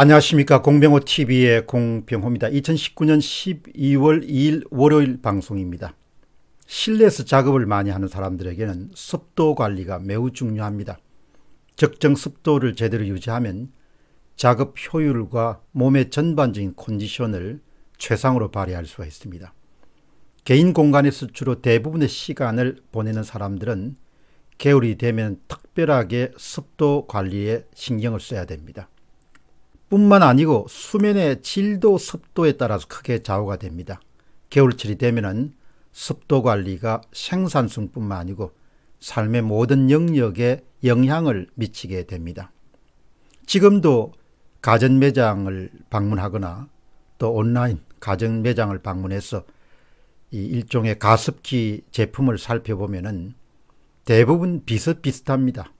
안녕하십니까. 공병호TV의 공병호입니다. 2019년 12월 2일 월요일 방송입니다. 실내에서 작업을 많이 하는 사람들에게는 습도 관리가 매우 중요합니다. 적정 습도를 제대로 유지하면 작업 효율과 몸의 전반적인 컨디션을 최상으로 발휘할 수가 있습니다. 개인 공간에서 주로 대부분의 시간을 보내는 사람들은 겨울이 되면 특별하게 습도 관리에 신경을 써야 됩니다. 뿐만 아니고 수면의 질도 습도에 따라서 크게 좌우가 됩니다. 겨울철이 되면은 습도 관리가 생산성뿐만 아니고 삶의 모든 영역에 영향을 미치게 됩니다. 지금도 가전 매장을 방문하거나 또 온라인 가전 매장을 방문해서 이 일종의 가습기 제품을 살펴보면은 대부분 비슷비슷합니다.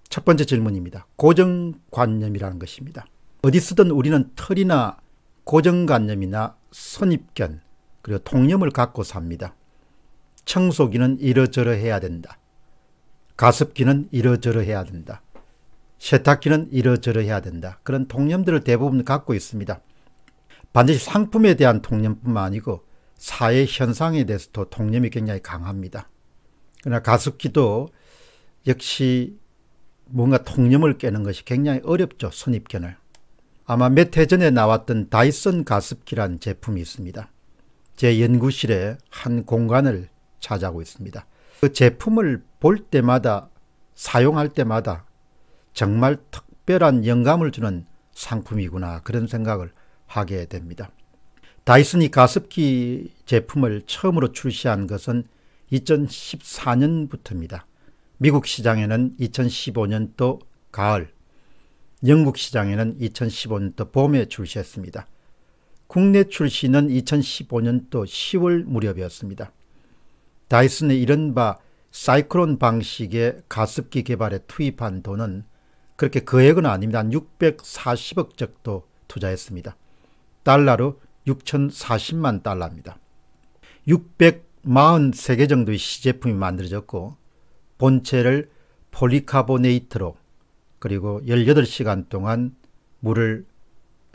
첫 번째 질문입니다. 고정관념이라는 것입니다. 어디 쓰든 우리는 털이나 고정관념이나 선입견 그리고 통념을 갖고 삽니다. 청소기는 이러저러해야 된다. 가습기는 이러저러해야 된다. 세탁기는 이러저러해야 된다. 그런 통념들을 대부분 갖고 있습니다. 반드시 상품에 대한 통념뿐만 아니고 사회 현상에 대해서도 통념이 굉장히 강합니다. 그러나 가습기도 역시 뭔가 통념을 깨는 것이 굉장히 어렵죠. 선입견을. 아마 몇 해 전에 나왔던 다이슨 가습기란 제품이 있습니다. 제 연구실에 한 공간을 차지하고 있습니다. 그 제품을 볼 때마다 사용할 때마다 정말 특별한 영감을 주는 상품이구나 그런 생각을 하게 됩니다. 다이슨이 가습기 제품을 처음으로 출시한 것은 2014년부터입니다. 미국 시장에는 2015년도 가을, 영국 시장에는 2015년도 봄에 출시했습니다. 국내 출시는 2015년도 10월 무렵이었습니다. 다이슨의 이른바 사이클론 방식의 가습기 개발에 투입한 돈은 그렇게 금액은 아닙니다. 한 640억 정도 투자했습니다. 달러로 6,040만 달러입니다. 643개 정도의 시제품이 만들어졌고 본체를 폴리카보네이트로 그리고 18시간 동안 물을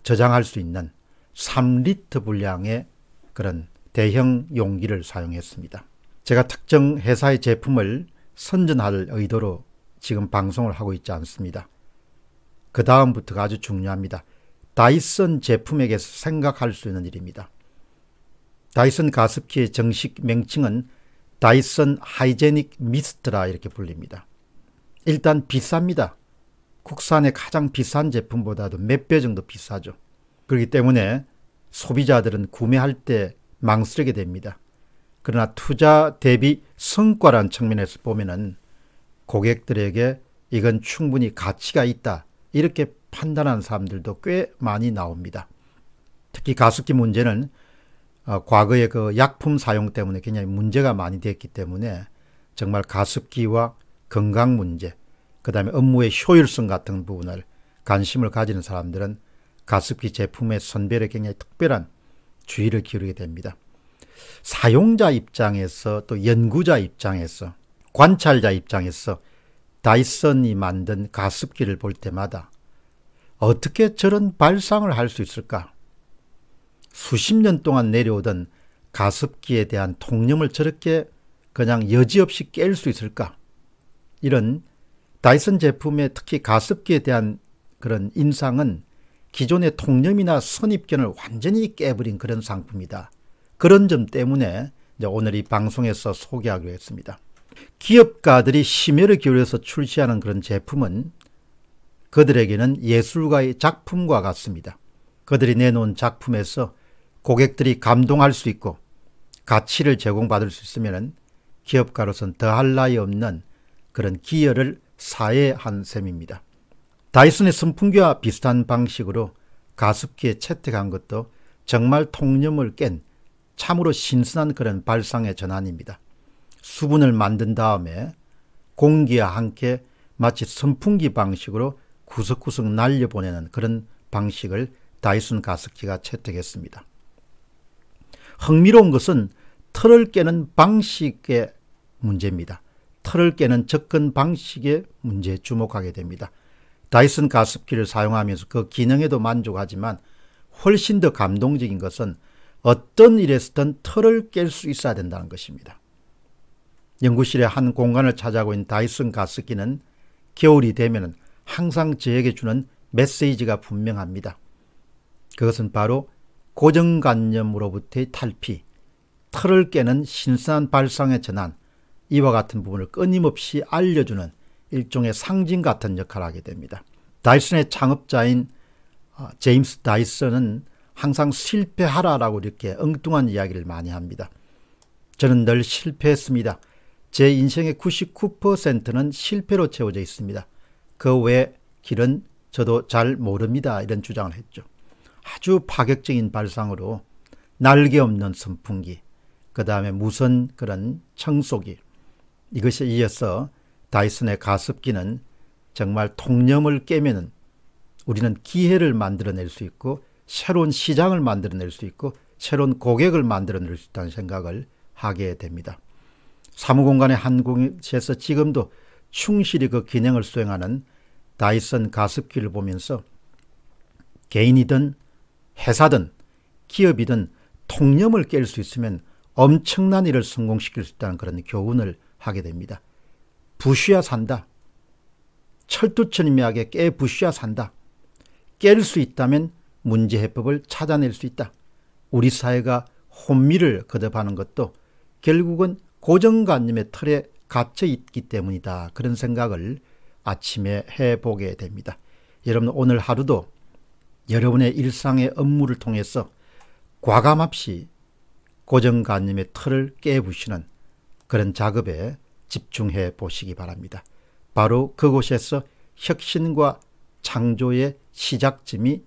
저장할 수 있는 3리터 분량의 그런 대형 용기를 사용했습니다. 제가 특정 회사의 제품을 선전할 의도로 지금 방송을 하고 있지 않습니다. 그 다음부터가 아주 중요합니다. 다이슨 제품에게서 생각할 수 있는 일입니다. 다이슨 가습기의 정식 명칭은 다이슨 하이제닉 미스트라 이렇게 불립니다. 일단 비쌉니다. 국산의 가장 비싼 제품보다도 몇 배 정도 비싸죠. 그렇기 때문에 소비자들은 구매할 때 망설이게 됩니다. 그러나 투자 대비 성과라는 측면에서 보면은 고객들에게 이건 충분히 가치가 있다 이렇게 판단하는 사람들도 꽤 많이 나옵니다. 특히 가습기 문제는 과거에 그 약품 사용 때문에 굉장히 문제가 많이 됐기 때문에 정말 가습기와 건강 문제, 그 다음에 업무의 효율성 같은 부분을 관심을 가지는 사람들은 가습기 제품의 선별에 굉장히 특별한 주의를 기울이게 됩니다. 사용자 입장에서 또 연구자 입장에서 관찰자 입장에서 다이슨이 만든 가습기를 볼 때마다 어떻게 저런 발상을 할 수 있을까? 수십 년 동안 내려오던 가습기에 대한 통념을 저렇게 그냥 여지없이 깰 수 있을까? 이런 다이슨 제품의 특히 가습기에 대한 그런 인상은 기존의 통념이나 선입견을 완전히 깨버린 그런 상품이다. 그런 점 때문에 이제 오늘 이 방송에서 소개하기로 했습니다. 기업가들이 심혈을 기울여서 출시하는 그런 제품은 그들에게는 예술가의 작품과 같습니다. 그들이 내놓은 작품에서 고객들이 감동할 수 있고 가치를 제공받을 수 있으면 기업가로서는 더할 나위 없는 그런 기여를 사회에 한 셈입니다. 다이슨의 선풍기와 비슷한 방식으로 가습기에 채택한 것도 정말 통념을 깬 참으로 신선한 그런 발상의 전환입니다. 수분을 만든 다음에 공기와 함께 마치 선풍기 방식으로 구석구석 날려보내는 그런 방식을 다이슨 가습기가 채택했습니다. 흥미로운 것은 털을 깨는 방식의 문제입니다. 털을 깨는 접근 방식의 문제에 주목하게 됩니다. 다이슨 가습기를 사용하면서 그 기능에도 만족하지만 훨씬 더 감동적인 것은 어떤 일에서든 털을 깰 수 있어야 된다는 것입니다. 연구실의 한 공간을 차지하고 있는 다이슨 가습기는 겨울이 되면 항상 저에게 주는 메시지가 분명합니다. 그것은 바로 고정관념으로부터의 탈피, 털을 깨는 신선한 발상의 전환, 이와 같은 부분을 끊임없이 알려주는 일종의 상징 같은 역할을 하게 됩니다. 다이슨의 창업자인 제임스 다이슨은 항상 실패하라라고 이렇게 엉뚱한 이야기를 많이 합니다. 저는 늘 실패했습니다. 제 인생의 99%는 실패로 채워져 있습니다. 그 외 길은 저도 잘 모릅니다. 이런 주장을 했죠. 아주 파격적인 발상으로 날개 없는 선풍기, 그 다음에 무선 그런 청소기, 이것에 이어서 다이슨의 가습기는 정말 통념을 깨면 우리는 기회를 만들어낼 수 있고 새로운 시장을 만들어낼 수 있고 새로운 고객을 만들어낼 수 있다는 생각을 하게 됩니다. 사무공간의 한 곳에서 지금도 충실히 그 기능을 수행하는 다이슨 가습기를 보면서 개인이든 회사든 기업이든 통념을 깰 수 있으면 엄청난 일을 성공시킬 수 있다는 그런 교훈을 하게 됩니다. 부쉬야 산다. 철두철미하게 부쉬야 산다. 깰 수 있다면 문제 해법을 찾아낼 수 있다. 우리 사회가 혼미를 거듭하는 것도 결국은 고정관념의 틀에 갇혀 있기 때문이다. 그런 생각을 아침에 해보게 됩니다. 여러분 오늘 하루도 여러분의 일상의 업무를 통해서 과감 없이 고정관념의 틀을 깨부시는 그런 작업에 집중해 보시기 바랍니다. 바로 그곳에서 혁신과 창조의 시작점이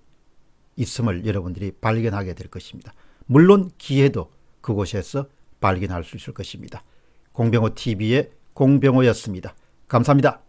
있음을 여러분들이 발견하게 될 것입니다. 물론 기회도 그곳에서 발견할 수 있을 것입니다. 공병호 TV의 공병호였습니다. 감사합니다.